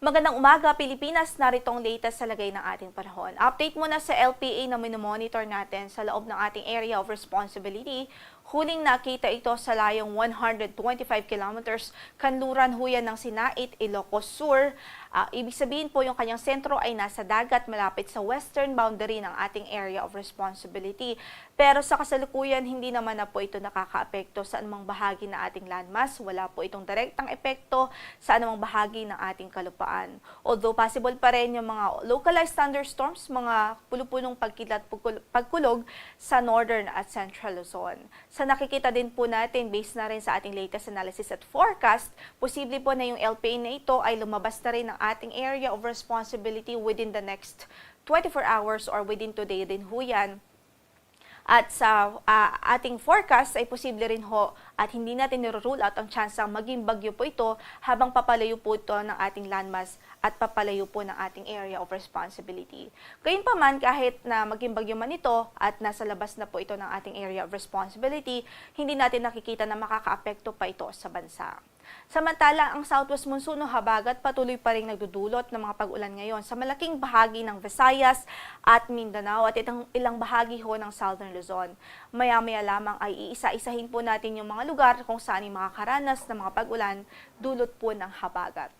Magandang umaga, Pilipinas. Narito ang latest sa lagay ng ating panahon. Update muna sa LPA na minomonitor natin sa loob ng ating area of responsibility. Huling nakita ito sa layong 125 kilometers kanluran huyan ng Sinait, Ilocos Sur. Ibig sabihin po yung kanyang sentro ay nasa dagat malapit sa western boundary ng ating area of responsibility. Pero sa kasalukuyan, hindi naman na po ito nakakaapekto sa anumang bahagi ng ating landmass. Wala po itong direktang epekto sa anumang bahagi ng ating kalupaan. Although possible pa rin yung mga localized thunderstorms, mga pulupunong pagkilat pagkulog sa northern at central Luzon. Sa nakikita din po natin, based na rin sa ating latest analysis at forecast, posible po na yung LPA na ito ay lumabas na rin ng ating area of responsibility within the next 24 hours or within today din ho yan. At sa ating forecast ay posible rin ho at hindi natin niro-rule out ang tsansang maging bagyo po ito habang papalayo po ito ng ating landmass at papalayo po ng ating area of responsibility. Gayunpaman, kahit na maging bagyo man ito at nasa labas na po ito ng ating area of responsibility, hindi natin nakikita na makakaapekto pa ito sa bansa. Samantala, ang southwest monsoon o habagat patuloy pa rin nagdudulot ng mga pag-ulan ngayon sa malaking bahagi ng Visayas at Mindanao at ilang bahagi ho ng southern Luzon. Maya-maya lamang ay iisa-isahin po natin yung mga lugar kung saan ay makakaranas ng mga pag-ulan dulot po ng habagat.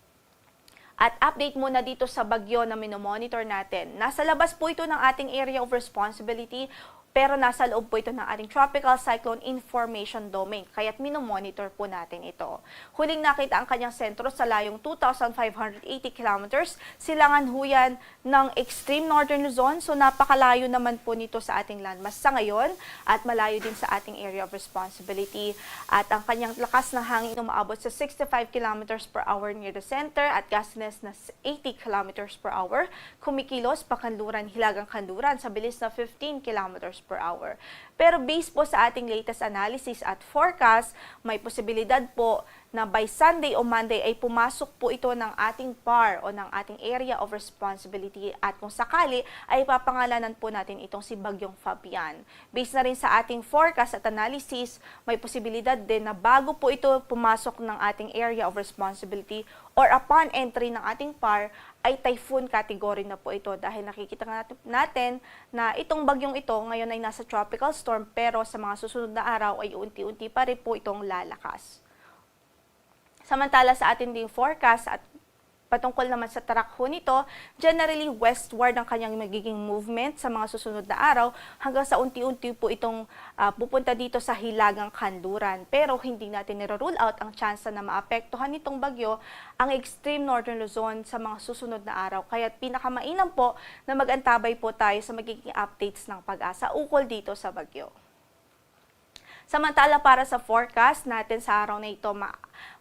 At update muna dito sa bagyo na minomonitor natin. Nasa labas po ito ng ating area of responsibility pero nasa loob po ito ng ating Tropical Cyclone Information Domain, kaya't minomonitor po natin ito. Huling nakita ang kanyang sentro sa layong 2,580 kilometers, silangan huyan ng extreme northern Luzon, so napakalayo naman po nito sa ating landmass sa ngayon at malayo din sa ating area of responsibility. At ang kanyang lakas ng hangin umaabot sa 65 kilometers per hour near the center at gustiness na 80 kilometers per hour, kumikilos pakanluran, hilagang kanluran sa bilis na 15 kilometers per hour. Pero based po sa ating latest analysis at forecast, may posibilidad po na by Sunday o Monday ay pumasok po ito ng ating PAR o ng ating area of responsibility at kung sakali ay papangalanan po natin itong si Bagyong Fabian. Based na rin sa ating forecast at analysis, may posibilidad din na bago po ito pumasok ng ating area of responsibility or upon entry ng ating PAR, ay typhoon category na po ito dahil nakikita natin na itong bagyong ito ngayon ay nasa tropical storm pero sa mga susunod na araw ay unti-unti pa rin po itong lalakas. Samantala sa ating ding forecast at patungkol naman sa tarakho nito, generally westward ang kanyang magiging movement sa mga susunod na araw hanggang sa unti-unti po itong pupunta dito sa hilagang kanluran. Pero hindi natin nire-rule out ang tsansa na maapektuhan nitong bagyo ang extreme northern Luzon sa mga susunod na araw. Kaya pinakamainam po na mag-antabay po tayo sa magiging updates ng pag-asa ukol dito sa bagyo. Samantala para sa forecast natin sa araw na ito,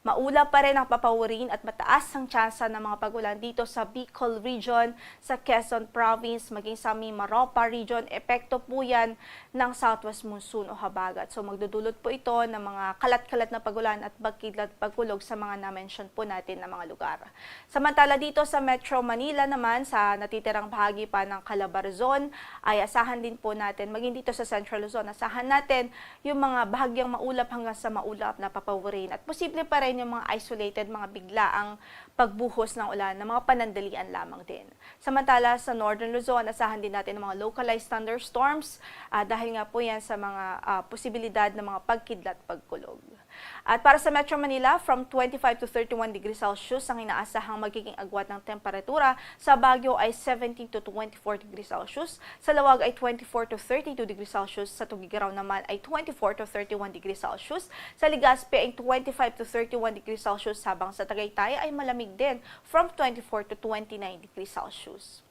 maulap pa rin ang papawirin at mataas ang tsansa ng mga pag-ulan dito sa Bicol Region, sa Quezon Province, maging sa Mimaropa Region. Epekto po yan ng southwest monsoon o habagat. So magdudulot po ito ng mga kalat-kalat na pag-ulan at bagkidlat pagkulog sa mga na-mention po natin na mga lugar. Samantala dito sa Metro Manila naman, sa natitirang bahagi pa ng Calabarzon, ay asahan din po natin, maging dito sa Central Luzon, asahan natin yung mga bahagyang maulap hanggang sa maulap na papawirin at posible pa rin yung mga isolated, mga biglaang pagbuhos ng ulan na mga panandalian lamang din. Samantala sa Northern Luzon, asahan din natin ng mga localized thunderstorms dahil nga po yan sa mga posibilidad ng mga pagkidlat pagkulog. At para sa Metro Manila, from 25 to 31 degrees Celsius ang inaasahang magiging agwat ng temperatura. Sa Baguio ay 17 to 24 degrees Celsius. Sa Lawag ay 24 to 32 degrees Celsius. Sa Tugigaraw naman ay 24 to 31 degrees Celsius. Sa Legazpi ay 25 to 31 degrees Celsius. Habang sa Tagaytay ay malamig din from 24 to 29 degrees Celsius.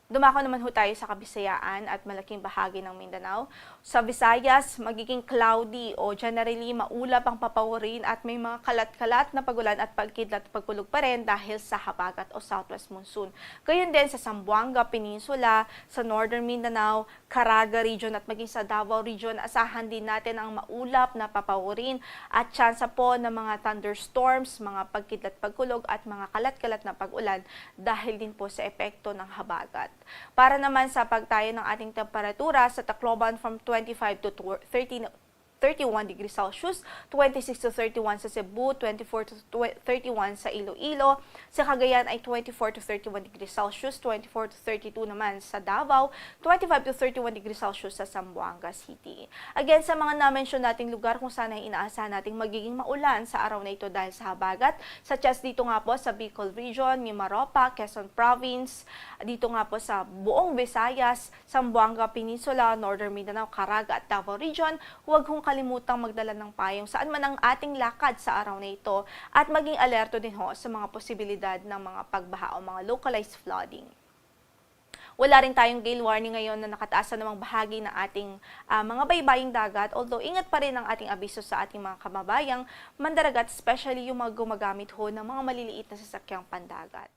Dumako naman ho tayo sa Kabisayaan at malaking bahagi ng Mindanao. Sa Visayas, magiging cloudy o generally maulap ang papawirin at may mga kalat-kalat na pagulan at pagkidlat at pagkulog pa rin dahil sa habagat o southwest monsoon. Gayon din sa Zamboanga Peninsula, sa Northern Mindanao, Caraga Region at maging sa Davao Region, asahan din natin ang maulap na papawirin at tsansa po ng mga thunderstorms, mga pagkidlat pagkulog at mga kalat-kalat na pag-ulan dahil din po sa epekto ng habagat. Para naman sa pagtayo ng ating temperatura sa Tacloban from 25 to 30 31 degrees Celsius, 26 to 31 sa Cebu, 24 to 31 sa Iloilo, sa Cagayan ay 24 to 31 degrees Celsius, 24 to 32 naman sa Davao, 25 to 31 degrees Celsius sa Zamboanga City. Again, sa mga na-mention nating lugar kung saan ay inaasahan nating magiging maulan sa araw na ito dahil sa habagat, such as dito nga po sa Bicol Region, Mimaropa, Quezon Province, dito nga po sa buong Visayas, Zamboanga Peninsula, Northern Mindanao, Caraga at Davao Region, huwag hong kalimutang magdala ng payong saan man ang ating lakad sa araw na ito at maging alerto din ho sa mga posibilidad ng mga pagbaha o mga localized flooding. Wala rin tayong gale warning ngayon na nakataas sa namang bahagi ng ating mga baybaying dagat, although ingat pa rin ang ating abiso sa ating mga kababayang mandaragat, especially yung mga gumagamit ho ng mga maliliit na sasakyang pandagat.